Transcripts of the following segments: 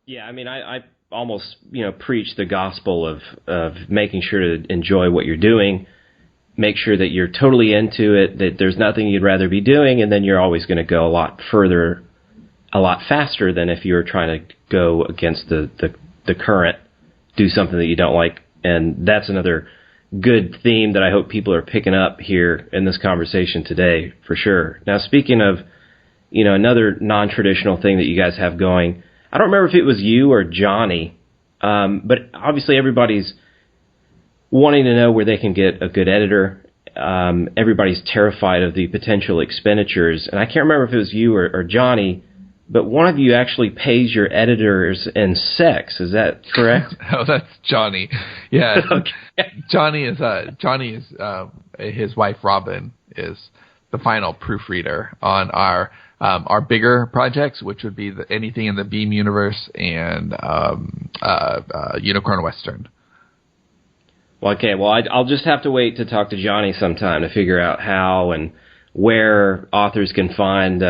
Yeah, I mean, I almost, preach the gospel of making sure to enjoy what you're doing, make sure that you're totally into it, that there's nothing you'd rather be doing, and then you're always going to go a lot further, a lot faster than if you were trying to go against the current, do something that you don't like. And that's another good theme that I hope people are picking up here in this conversation today, for sure. Now, speaking of, another non-traditional thing that you guys have going, I don't remember if it was you or Johnny, but obviously everybody's wanting to know where they can get a good editor. Everybody's terrified of the potential expenditures. And I can't remember if it was you or Johnny, but one of you actually pays your editors in sex. Is that correct? Oh, that's Johnny. Yeah. Okay. Johnny is his wife, Robin, is the final proofreader on our bigger projects, which would be anything in the Beam universe and Unicorn Western. Well, okay. Well, I'll just have to wait to talk to Johnny sometime to figure out how and where authors can find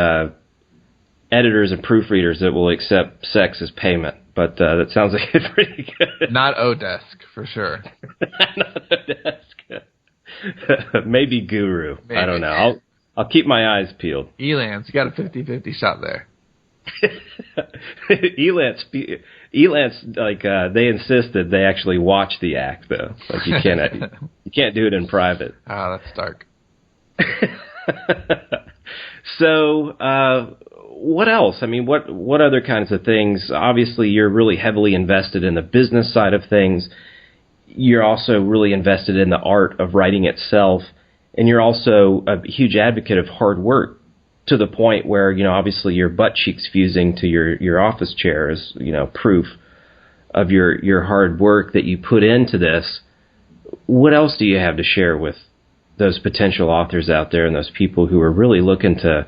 editors and proofreaders that will accept sex as payment. But that sounds like it's pretty good. Not Odesk, for sure. Not Odesk. Maybe Guru. Maybe. I don't know. I'll keep my eyes peeled. Elance, you got a 50-50 shot there. Elance, like they insisted they actually watch the act though. Like you can't do it in private. Oh, that's dark. So, what else? I mean, what other kinds of things? Obviously, you're really heavily invested in the business side of things. You're also really invested in the art of writing itself. And you're also a huge advocate of hard work to the point where, obviously your butt cheeks fusing to your office chair is, proof of your hard work that you put into this. What else do you have to share with those potential authors out there and those people who are really looking to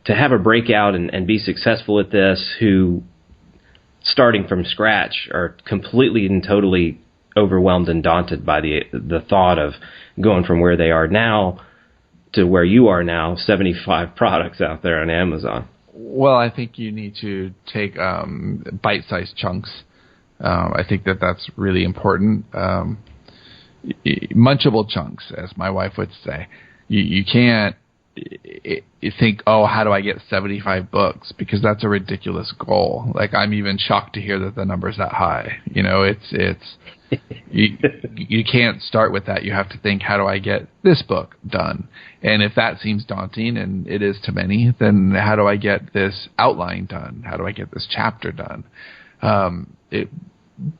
have a breakout and be successful at this, who, starting from scratch, are completely and totally overwhelmed and daunted by the thought of going from where they are now to where you are now, 75 products out there on Amazon? Well, I think you need to take bite-sized chunks. I think that's really important. Munchable chunks, as my wife would say. You can't think, how do I get 75 books? Because that's a ridiculous goal. Like, I'm even shocked to hear that the number's that high. It's you can't start with that. You have to think, how do I get this book done? And if that seems daunting, and it is to many, then how do I get this outline done? How do I get this chapter done?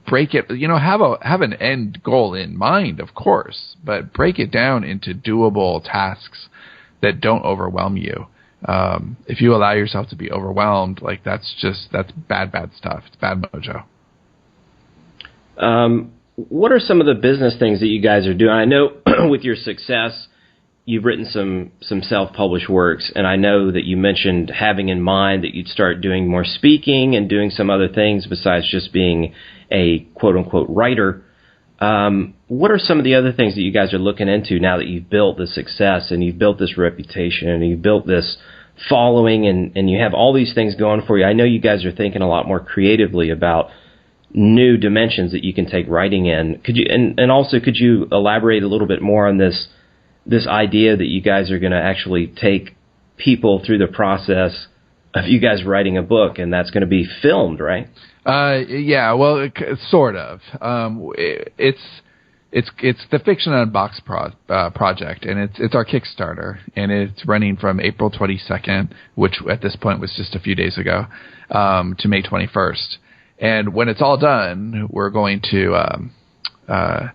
Break it, have an end goal in mind, of course, but break it down into doable tasks that don't overwhelm you. If you allow yourself to be overwhelmed, like that's bad stuff. It's bad mojo. What are some of the business things that you guys are doing? I know with your success, you've written some self-published works, and I know that you mentioned having in mind that you'd start doing more speaking and doing some other things besides just being a quote-unquote writer. What are some of the other things that you guys are looking into now that you've built this success and you've built this reputation and you've built this following and you have all these things going for you? I know you guys are thinking a lot more creatively about new dimensions that you can take writing in. Could you and also could you elaborate a little bit more on this idea that you guys are going to actually take people through the process of you guys writing a book, and that's going to be filmed, right? Yeah, well, sort of. It's the Fiction Unboxed project, and it's our Kickstarter, and it's running from April 22nd, which at this point was just a few days ago, to May 21st. And when it's all done, we're going to, I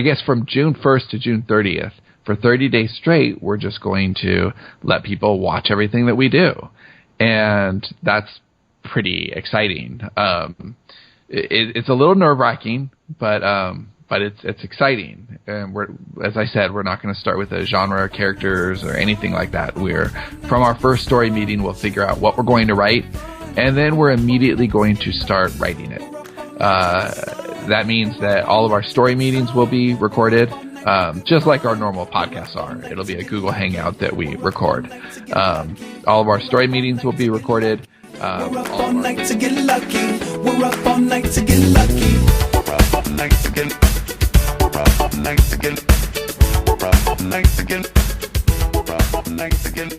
guess from June 1st to June 30th, for 30 days straight, we're just going to let people watch everything that we do. And that's pretty exciting. It's a little nerve-wracking, but it's exciting. And as I said, we're not going to start with a genre or characters or anything like that. From our first story meeting, we'll figure out what we're going to write, and then we're immediately going to start writing it. That means that all of our story meetings will be recorded, just like our normal podcasts are. It'll be a Google Hangout that we record. All of our story meetings will be recorded. We're up all night to get lucky. We're up all night to get lucky. We're up all night to get. We're up all night to get. We're up all night to get. We're up all night to get.